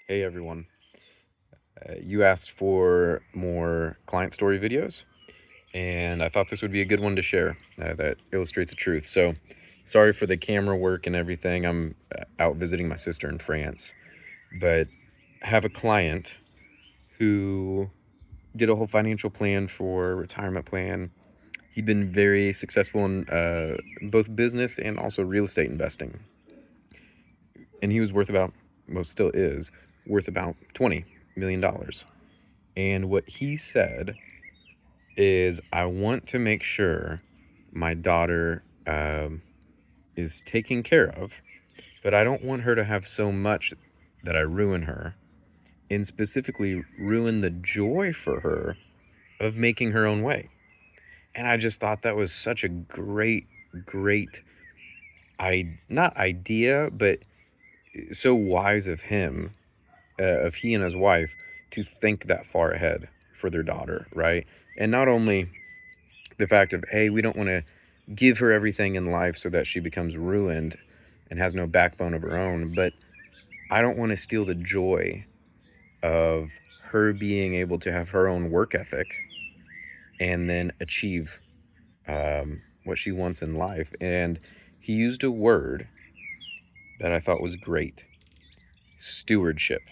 Hey everyone. You asked for more client story videos, and I thought this would be a good one to share that illustrates the truth. So, sorry for the camera work and everything. I'm out visiting my sister in France, but I have a client who did a whole financial plan for retirement plan. He'd been very successful in both business and also real estate investing, and he was worth about, well, still is worth about $20 million. And what he said is, I want to make sure my daughter is taken care of, but I don't want her to have so much that I ruin her, and specifically ruin the joy for her of making her own way. And I just thought that was such a great, not idea, but so wise of him, of he and his wife, to think that far ahead for their daughter, right? And not only the fact of, hey, we don't want to give her everything in life so that she becomes ruined and has no backbone of her own, but I don't want to steal the joy of her being able to have her own work ethic and then achieve what she wants in life. And he used a word that I thought was great: stewardship.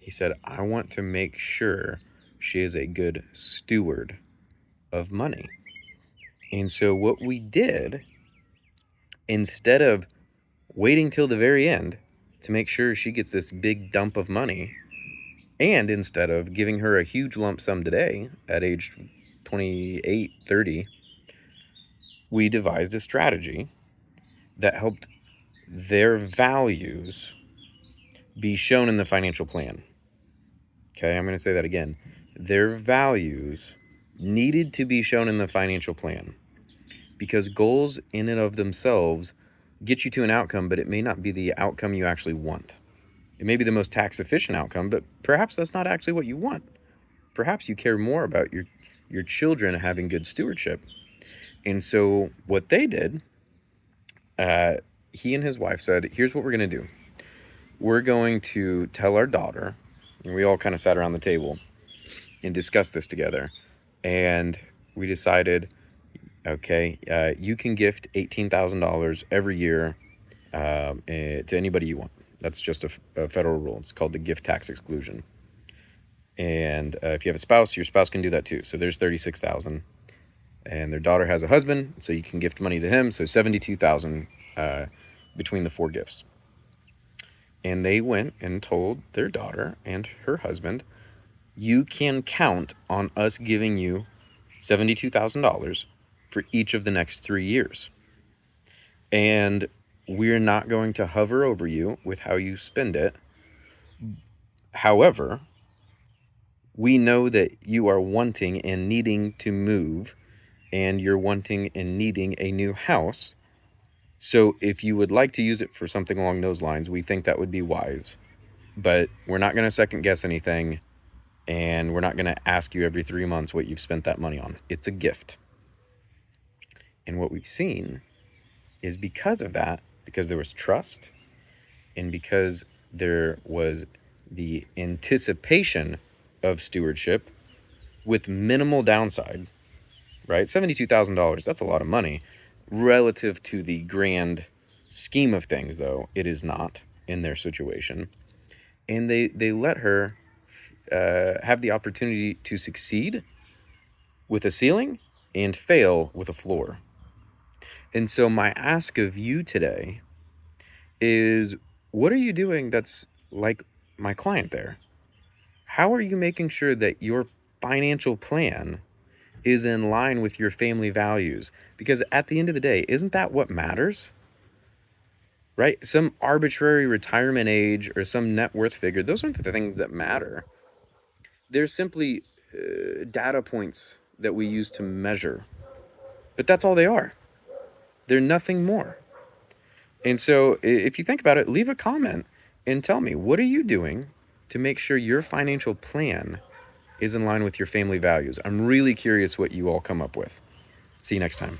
He said, I want to make sure she is a good steward of money. And so, what we did, instead of waiting till the very end to make sure she gets this big dump of money, and instead of giving her a huge lump sum today at age 28, 30, we devised a strategy that helped their values be shown in the financial plan. Okay, I'm going to say that again. Their values needed to be shown in the financial plan, because goals in and of themselves get you to an outcome, but it may not be the outcome you actually want. It may be the most tax efficient outcome, but perhaps that's not actually what you want. Perhaps you care more about your children having good stewardship. And so what they did, he and his wife said, here's what we're going to do. We're going to tell our daughter, and we all kind of sat around the table and discussed this together. And we decided, okay, you can gift $18,000 every year to anybody you want. That's just a federal rule. It's called the gift tax exclusion. And if you have a spouse, your spouse can do that too. So there's 36,000. And their daughter has a husband, so you can gift money to him. So 72,000 between the four gifts. And they went and told their daughter and her husband, you can count on us giving you $72,000 for each of the next 3 years. And we're not going to hover over you with how you spend it. However, we know that you are wanting and needing to move, and you're wanting and needing a new house. So if you would like to use it for something along those lines, we think that would be wise. But we're not going to second guess anything, and we're not going to ask you every 3 months what you've spent that money on. It's a gift. And what we've seen is, because of that, because there was trust, and because there was the anticipation of stewardship with minimal downside, right? $72,000, that's a lot of money. Relative to the grand scheme of things, though, it is not in their situation. And they let her have the opportunity to succeed with a ceiling and fail with a floor. And so my ask of you today is, what are you doing that's like my client there? How are you making sure that your financial plan is in line with your family values? Because at the end of the day, isn't that what matters? Right? Some arbitrary retirement age or some net worth figure, those aren't the things that matter. They're simply data points that we use to measure. But that's all they are. They're nothing more. And so if you think about it, leave a comment and tell me, what are you doing to make sure your financial plan is in line with your family values? I'm really curious what you all come up with. See you next time.